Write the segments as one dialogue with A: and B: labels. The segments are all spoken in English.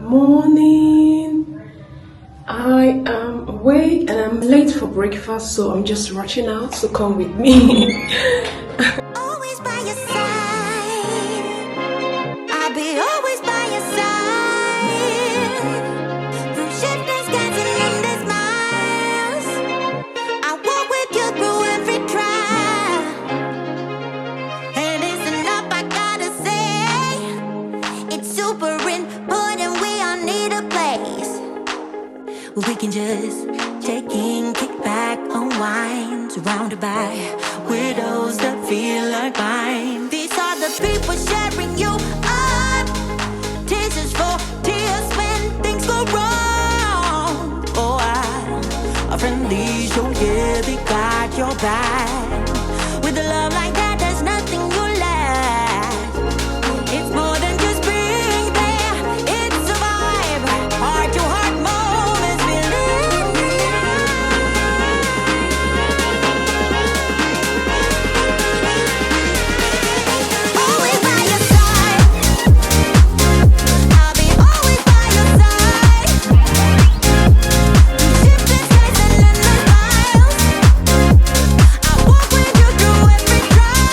A: Morning. I am awake and I'm late for breakfast, so I'm just rushing out, so come with me.
B: Always by your side. I'll be always by your side. Through shifters, dancing in these miles, I walk with you through every trial. And it's enough, I gotta say. It's super important, we all need a place where we can just check in, kick back, unwind, surrounded by widows that feel like mine. These are the people sharing you up. Tears is for tears when things go wrong. Oh, a friendly show, yeah, they got your back. With a love like that, there's nothing you lack. It's more than just being there, it's a vibe. Heart to heart moments, always by your side. I'll be always by your side. Shift the skies and endless miles. I walk with you through every trial.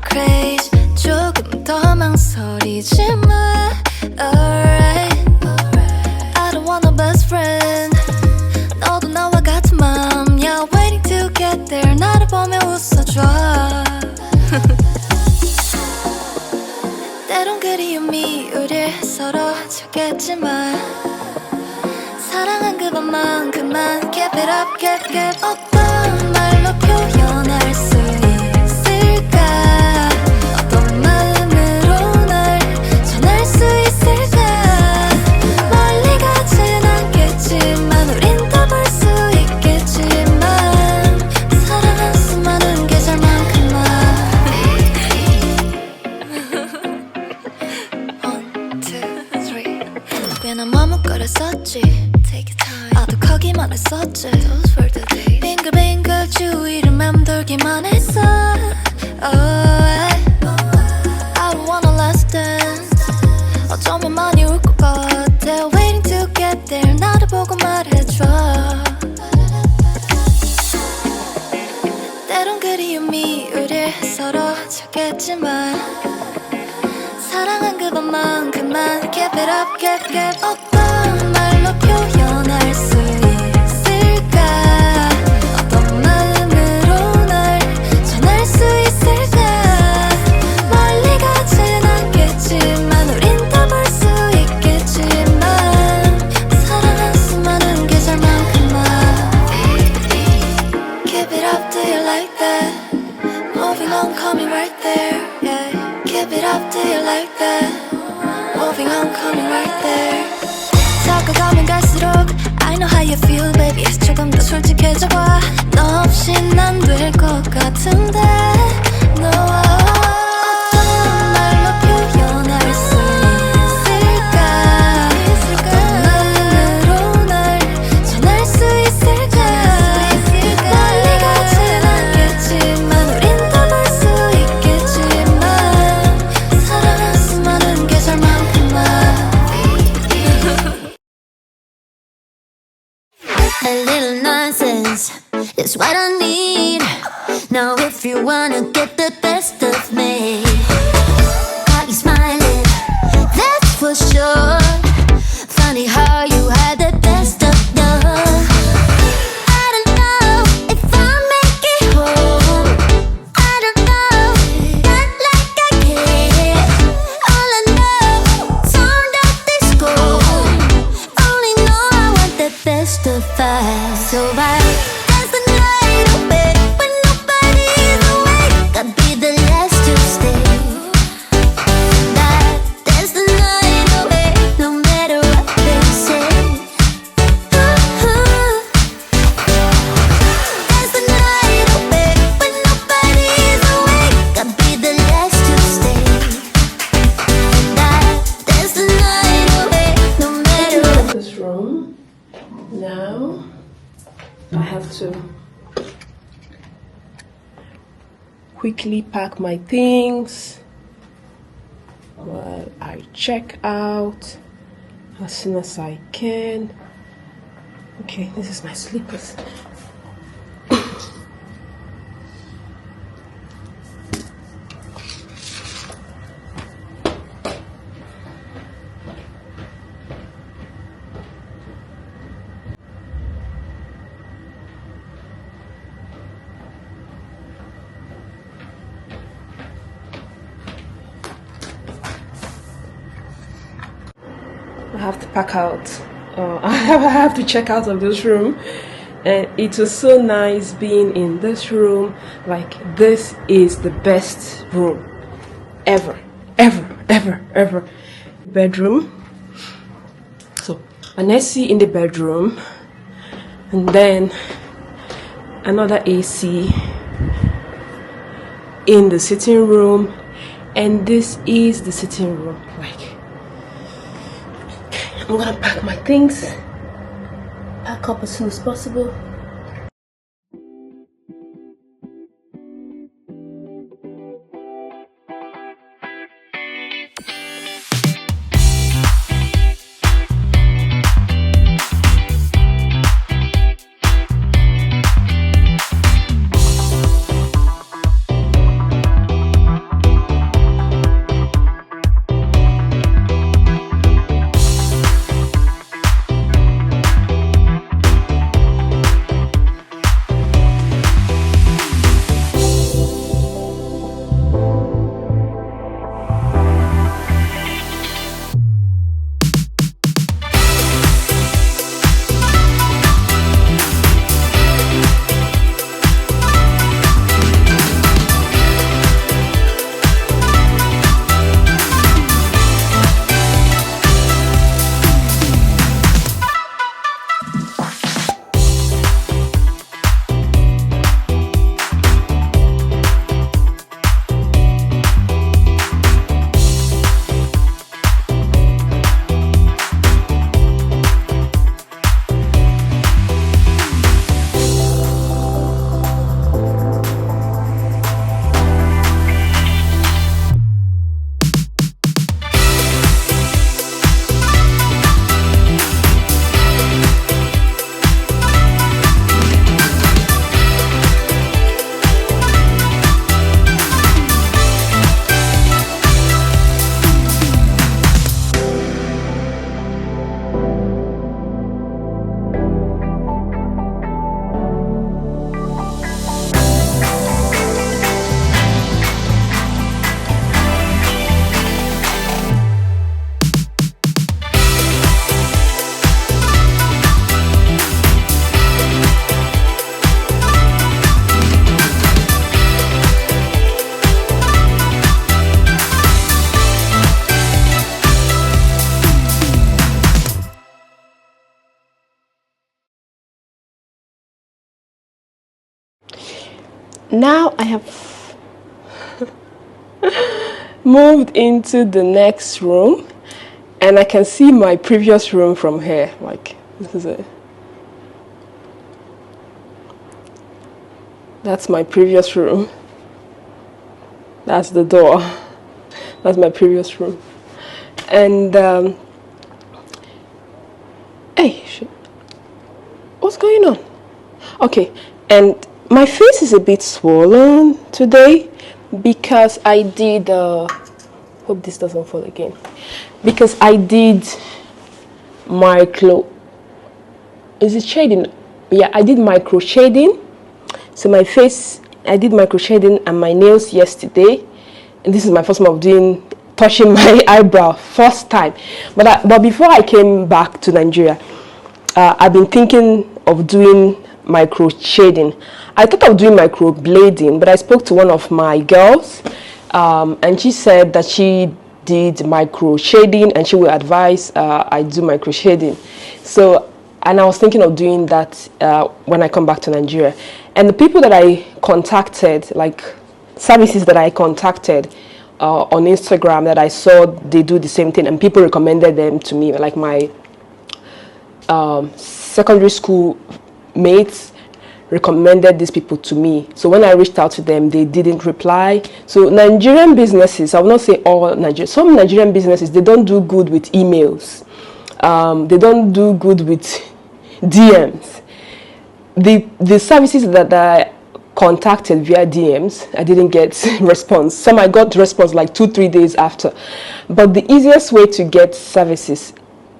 B: craze 조금 더 망설이지 마 Alright I don't want a best friend 너도 나와 같은 맘이야 Waiting to get there 나를 보며 웃어줘 때론 그리움이 우릴 서로 쳤겠지만 사랑한 그것만큼만 Keep it up, keep 어떤 말로 표현할 수 있을까 어떤 마음으로 날 전할 수 있을까 멀리 가진 않겠지만 우린 더 볼 수 있겠지만 사랑한 수많은 계절만큼만 One, two, three 꽤나 머뭇거렸었지 아득하기만 했었지 Those were the days 빙글빙글 주위를 맴돌기만 했어 I don't wanna last dance 어쩌면 많이 울 것 같아 Waiting to get there 나를 보고 말해줘 때론 그리움이 우릴 서로 쳤겠지만 사랑한 그것만큼만 Keep it up, keep 어떤 말로 표현할 수 있을까 어떤 마음으로 날 전할 수 있을까 멀리 가진 않겠지만 우린 더 볼 수 있겠지만 사랑한 수많은 계절만큼만 Keep it up, do you like that? Moving on, coming right there yeah. Keep it up, do you like that? Moving on, coming right there 다가가면 갈수록 I know how you feel baby 조금 더 솔직해져 봐 너 없인 안 될 것 같은데 너와 어떤 말로 표현할 수 있을까 어떤 마음으로 날 전할 수 있을까 멀리 가진 않겠지만 우린 더 볼 수 있겠지만 사랑한 수많은 계절만큼만
C: A little nonsense is what I need. Now if you wanna get the best of me, got you smiling, that's for sure. Funny how you had the best of love. I don't know if I'll make it home. I don't know, not like I care. All I know, sound of disco. Only know I want the best of us. So I dance the night away when nobody's awake. I'd be the last to stay. Dance the night away, no matter what they say. Dance the night away when nobody's awake. I'd be the last to stay. Dance the night away, no matter what.
A: This room now. I have to quickly pack my things while I check out as soon as I can. Okay, this is my slippers. I have to pack out. I have to check out of this room, and it was so nice being in this room. Like, this is the best room ever, ever. Bedroom. So an AC in the bedroom, and then another AC in the sitting room, and this is the sitting room. Like, I'm gonna pack my things, pack up as soon as possible. now I have moved into the next room, and I can see my previous room from here. Like, this is it. That's my previous room. That's the door. That's my previous room. And hey, shit. What's going on? Okay, and my face is a bit swollen today because I did hope this doesn't fall again, because I did is it shading? Yeah, I did micro shading. So my face, I did micro shading and my nails yesterday, and this is my first time of touching my eyebrow, first time. But before I came back to Nigeria, I've been thinking of doing micro shading. I thought of doing micro blading, but I spoke to one of my girls, and she said that she did micro shading and she will advise I do micro shading. So, and I was thinking of doing that when I come back to Nigeria. And the people that I contacted, like services that I contacted on Instagram that I saw they do the same thing, and people recommended them to me, like my secondary school mates recommended these people to me. So when I reached out to them, they didn't reply. So Nigerian businesses, I will not say all Nigerian, some Nigerian businesses, they don't do good with emails. They don't do good with DMs. The services that I contacted via DMs, I didn't get response. Some I got response like 2-3 days after. But the easiest way to get services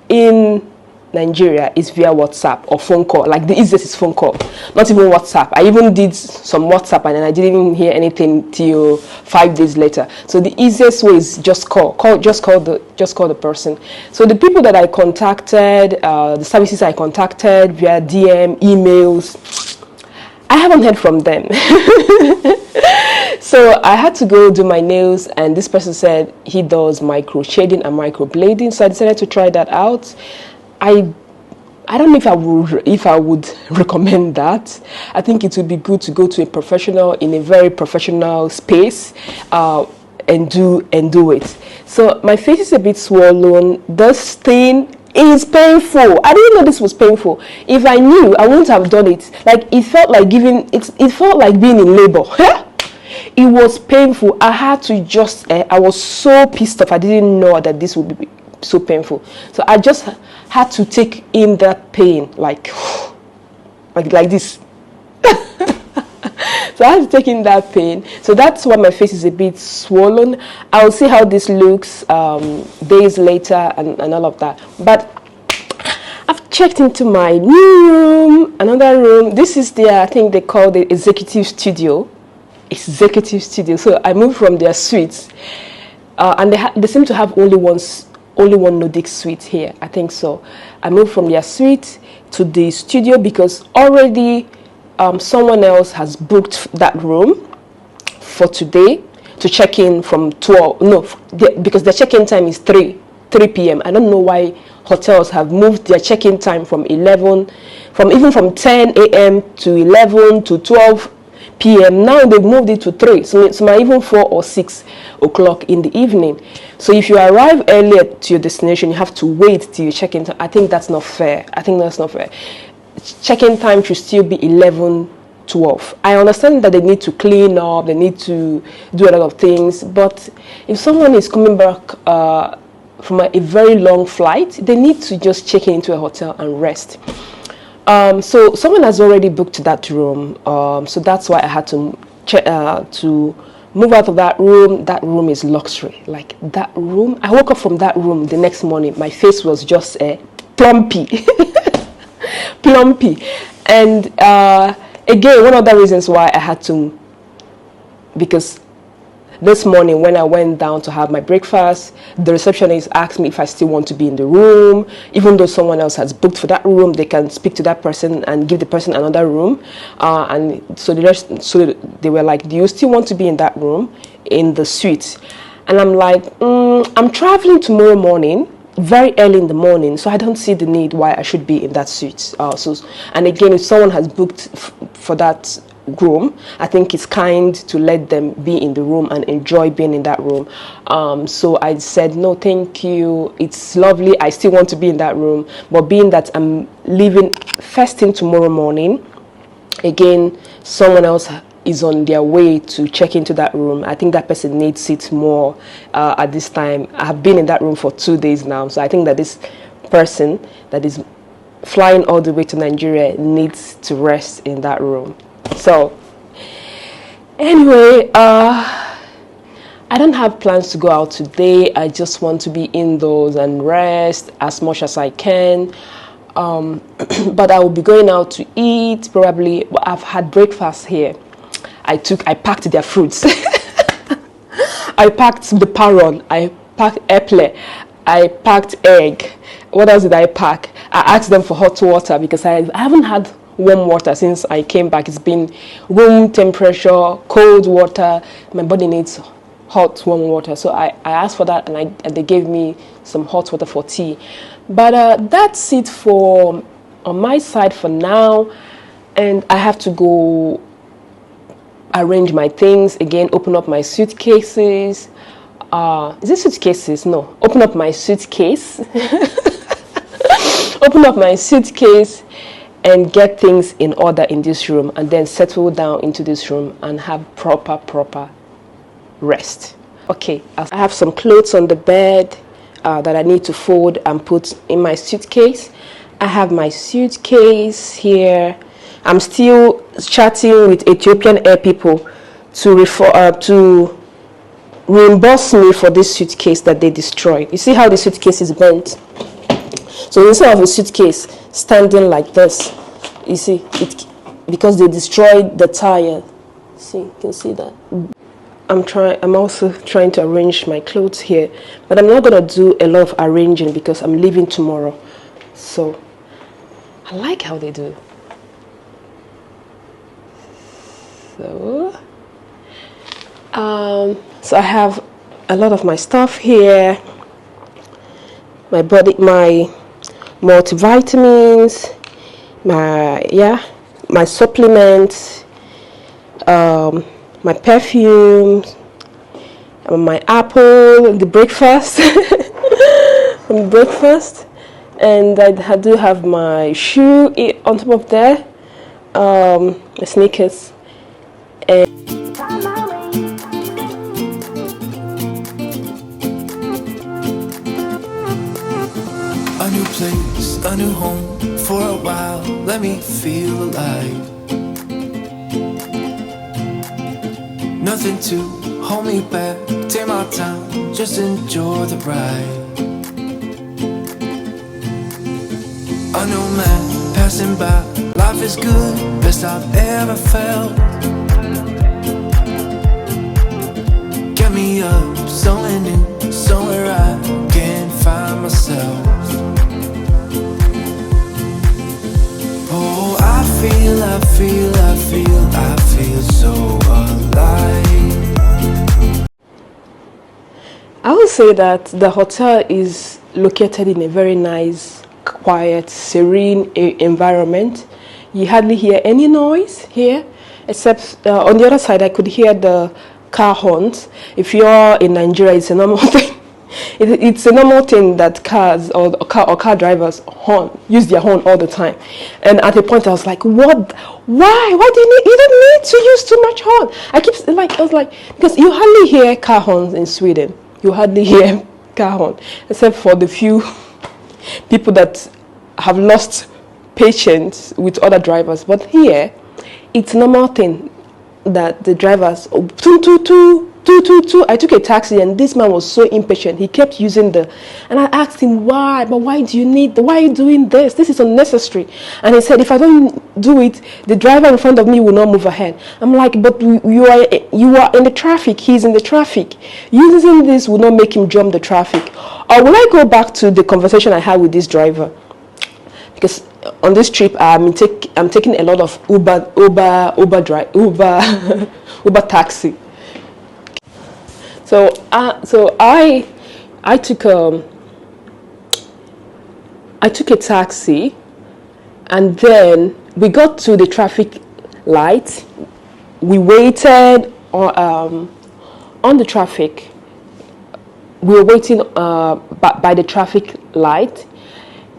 A: in Nigeria is via WhatsApp or phone call. Like the easiest is phone call, not even WhatsApp. I even did some WhatsApp and I didn't even hear anything till 5 days later. So the easiest way is just call the person. So the people that I contacted, the services I contacted via DM, emails, I haven't heard from them. So I had to go do my nails, and this person said he does micro shading and micro blading. So I decided to try that out. I don't know if I would recommend that. I think it would be good to go to a professional in a very professional space and do it. So my face is a bit swollen. This thing is painful. I didn't know this was painful. If I knew, I wouldn't have done it. Like it felt like it felt like being in labor. It was painful. I had to I was so pissed off. I didn't know that this would be so painful. So I just had to take in that pain like this. So I had to take in that pain. So that's why my face is a bit swollen. I'll see how this looks days later and all of that. But I've checked into my new room, another room. This is I think they call the executive studio. Executive studio. So I moved from their suites, and they seem to have only one Nordic suite here. I think so. I moved from their suite to the studio because already someone else has booked that room for today to check in from 12. No, because their check-in time is 3 p.m. I don't know why hotels have moved their check-in time from 10 a.m. to 11 to 12 p.m. Now they've moved it to 3, so it's even 4 or 6 o'clock in the evening. So if you arrive earlier to your destination, you have to wait till you check in. I think that's not fair. Check-in time should still be 11, 12. I understand that they need to clean up, they need to do a lot of things, but if someone is coming back from a very long flight, they need to just check into a hotel and rest. So someone has already booked that room, so that's why I had to move out of that room. That room is luxury. Like that room, I woke up from that room the next morning, my face was just plumpy. Plumpy. And again, one of the reasons why I had to, because this morning when I went down to have my breakfast, the receptionist asked me if I still want to be in the room. Even though someone else has booked for that room, they can speak to that person and give the person another room. And so they were like, do you still want to be in that room, in the suite? And I'm like, I'm traveling tomorrow morning, very early in the morning, so I don't see the need why I should be in that suite. And again, if someone has booked for that room. I think it's kind to let them be in the room and enjoy being in that room. So I said, no, thank you. It's lovely. I still want to be in that room. But being that I'm leaving first thing tomorrow morning, again, someone else is on their way to check into that room. I think that person needs it more at this time. I have been in that room for 2 days now. So I think that this person that is flying all the way to Nigeria needs to rest in that room. So anyway, I don't have plans to go out today. I just want to be indoors and rest as much as I can. But I will be going out to eat probably. I've had breakfast here. I packed their fruits. I packed the parron. I packed apple. I packed egg. What else did I pack? I asked them for hot water because I haven't had warm water since I came back. It's been room temperature, cold water. My body needs hot, warm water. So I asked for that, and they gave me some hot water for tea. But that's it on my side for now. And I have to go arrange my things again, open up my suitcases. Is it suitcases? No. Open up my suitcase. Open up my suitcase and get things in order in this room, and then settle down into this room and have proper rest. Okay, I have some clothes on the bed that I need to fold and put in my suitcase. I have my suitcase here. I'm still chatting with Ethiopian Air people to reimburse me for this suitcase that they destroyed. You see how the suitcase is bent? So instead of a suitcase standing like this, you see, because they destroyed the tire. See, you can see that. I'm also trying to arrange my clothes here, but I'm not going to do a lot of arranging because I'm leaving tomorrow. So I like how they do. So I have a lot of my stuff here. My multivitamins, my supplements, my perfumes, my apple, the breakfast, and I do have my shoe on top of there, my sneakers, and
D: a new place, a new home for a while. Let me feel alive. Nothing to hold me back. Take my time, just enjoy the ride. A new man passing by. Life is good, best I've ever felt. Get me up, somewhere new, somewhere I can find myself. Oh, I feel so alive.
A: I would say that the hotel is located in a very nice, quiet, serene environment. You hardly hear any noise here, except on the other side I could hear the car horns. If you're in Nigeria, it's a normal thing. It's a normal thing that cars or car drivers use their horn all the time. And at a point I was like, what? Why do you don't need to use too much horn? I was like, because you hardly hear car horns in Sweden. You hardly hear car horn, except for the few people that have lost patience with other drivers. But here, it's a normal thing that the drivers, I took a taxi and this man was so impatient. He kept using and I asked him why, but why are you doing this? This is unnecessary. And he said, if I don't do it, the driver in front of me will not move ahead. I'm like, but you are in the traffic. He's in the traffic. Using this will not make him jump the traffic. Or will I go back to the conversation I had with this driver? Because on this trip, I'm taking a lot of Uber taxi. So I took a taxi, and then we got to the traffic light. we waited on the traffic. We were waiting by the traffic light.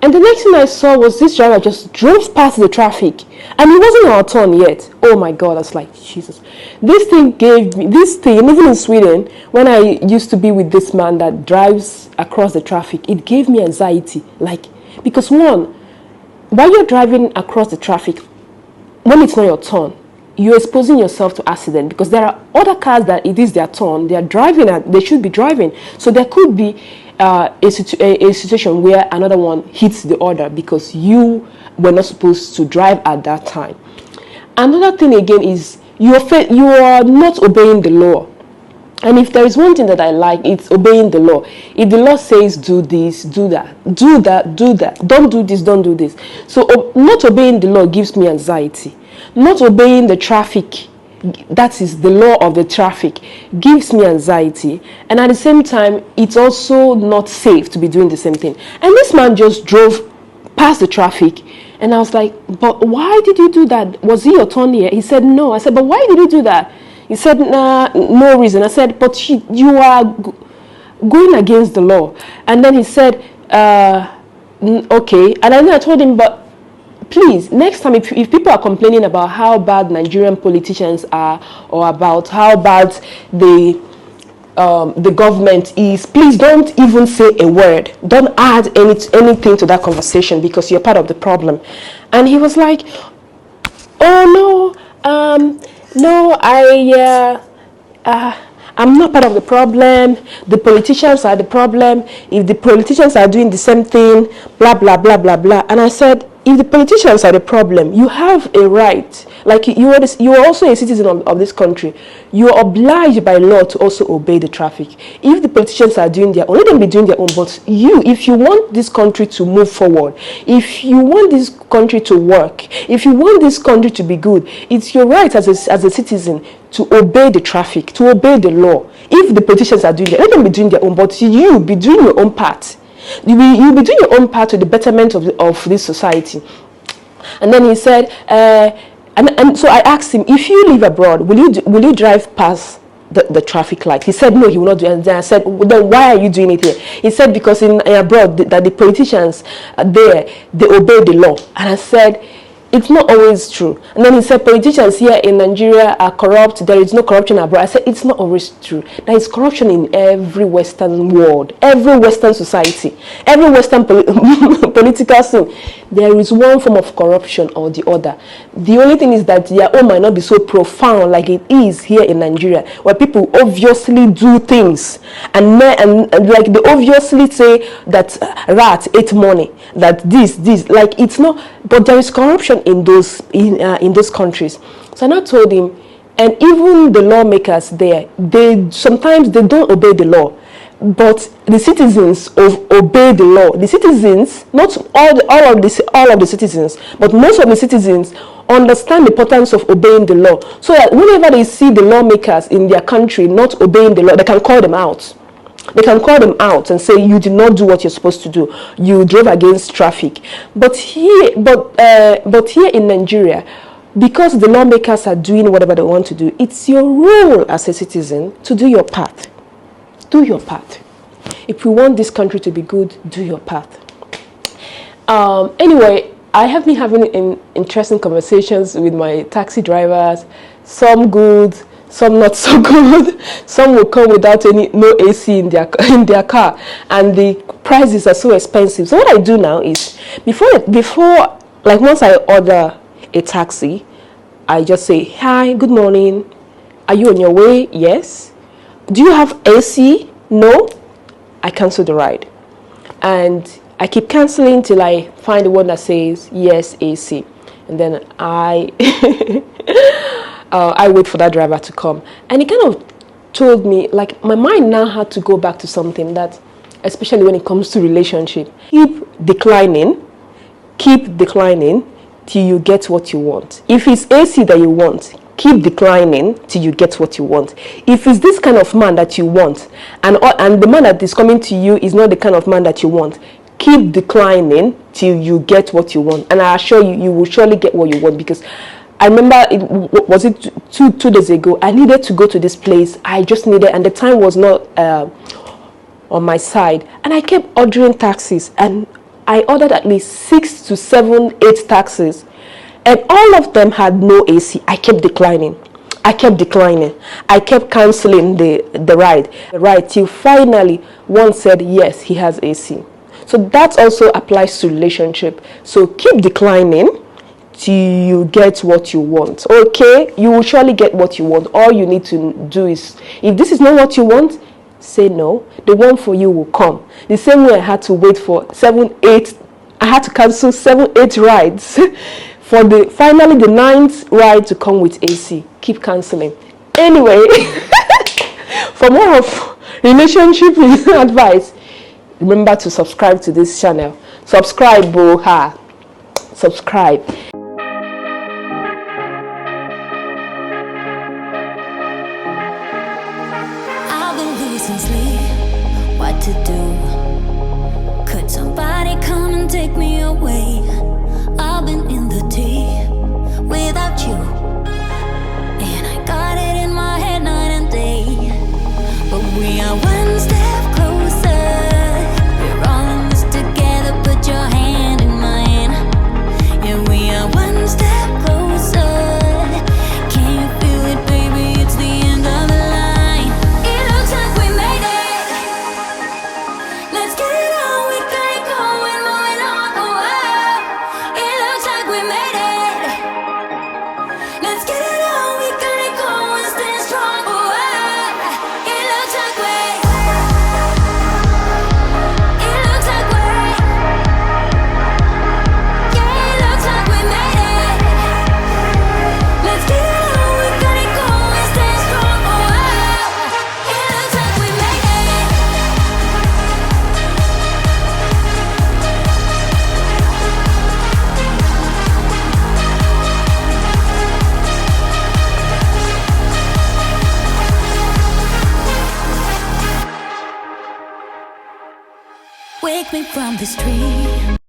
A: And the next thing I saw was this driver just drove past the traffic. And it wasn't our turn yet. Oh my God, I was like, Jesus. This thing, even in Sweden, when I used to be with this man that drives across the traffic, it gave me anxiety. Like, because one, while you're driving across the traffic, when it's not your turn, you're exposing yourself to accident, because there are other cars that it is their turn, they are driving and they should be driving. So there could be a situation where another one hits the other because you were not supposed to drive at that time. Another thing again is you are not obeying the law. And if there is one thing that I like, it's obeying the law. If the law says do this, do that, do that, do that, don't do this, don't do this. So not obeying the law gives me anxiety. Not obeying the traffic, that is the law of the traffic, gives me anxiety. And at the same time, it's also not safe to be doing the same thing. And this man just drove past the traffic. And I was like, but why did you do that? Was it your turn here? He said, no. I said, but why did you do that? He said, nah, no reason. I said, but you are going against the law. And then he said, okay. And then I told him, but please, next time, if people are complaining about how bad Nigerian politicians are, or about how bad the government is, please don't even say a word. Don't add anything to that conversation, because you're part of the problem. And he was like, oh no, I'm not part of the problem. The politicians are the problem. If the politicians are doing the same thing, blah, blah, blah, blah, blah. And I said, if the politicians are the problem, you have a right. Like, you are also a citizen of this country. You are obliged by law to also obey the traffic. If the politicians are doing their own, let them be doing their own. But if you want this country to move forward, if you want this country to work, if you want this country to be good, it's your right as a citizen to obey the traffic, to obey the law. If the politicians are doing that, let them be doing their own. But you be doing your own part. You'll be doing your own part to the betterment of this society. And then he said, and so I asked him, if you live abroad, will you drive past the traffic light? He said, no, he will not do it. And then I said, well, then why are you doing it here? He said, because in abroad, that the politicians there, they obey the law. And I said, it's not always true. And then he said, politicians here in Nigeria are corrupt. There is no corruption abroad. I said, it's not always true. There is corruption in every Western world, every Western society, every Western political scene. There is one form of corruption or the other. The only thing is that their own might not be so profound like it is here in Nigeria, where people obviously do things and like they obviously say that rat ate money, that this, like it's not. But there is corruption in those countries. So I now told him, and even the lawmakers there, sometimes they don't obey the law, but the citizens obey the law. The citizens, not all of the citizens, but most of the citizens understand the importance of obeying the law. So that whenever they see the lawmakers in their country not obeying the law, they can call them out. They can call them out and say, you did not do what you're supposed to do. You drove against traffic. But here in Nigeria, because the lawmakers are doing whatever they want to do, it's your role as a citizen to do your part. Do your part. If we want this country to be good, do your part. Anyway, I have been having interesting conversations with my taxi drivers. Some good, some not so good. Some will come without no AC in their car, and the prices are so expensive. So what I do now is, before like once I order a taxi, I just say, hi, good morning. Are you on your way? Yes. Do you have AC? No. I cancel the ride, and I keep canceling till I find the one that says yes, AC, and then I wait for that driver to come. And he kind of told me, like, my mind now had to go back to something that, especially when it comes to relationship, keep declining till you get what you want. If it's AC that you want, keep declining till you get what you want. If it's this kind of man that you want, and the man that is coming to you is not the kind of man that you want, keep declining till you get what you want. And I assure you, you will surely get what you want, because I remember was it two days ago. I needed to go to this place. I just needed, and the time was not on my side, and I kept ordering taxis, and I ordered at least 6 to 7, 8 taxis, and all of them had no AC. I kept declining. I kept canceling the ride till finally one said yes, he has AC. So that also applies to relationship. So keep declining till you get what you want. Okay, you will surely get what you want. All you need to do is, if this is not what you want, say no. The one for you will come. The same way I had to wait for 7, 8. I had to cancel 7, 8 rides for finally the 9th ride to come with AC. Keep canceling. Anyway, for more of relationship advice, remember to subscribe to this channel. Subscribe, boha. Subscribe.
C: I've been losing sleep, what to do? Could somebody come and take me away? I've been in the deep without you, and I got it in my head night and day. But we are one step closer. We're all in this together. Put your hand in mine. Yeah, we are one step closer. Can you feel it, baby? It's the end of the line. It looks like we made it. Let's get it on. We got it going, moving on the world. It looks like we made it. Let's get it on. We got it going, stand strong. It looks like we. It looks like we. Yeah, it looks like we made it. Let's get it on. We got it going, stand strong. It looks like we made it. Wake me from this dream.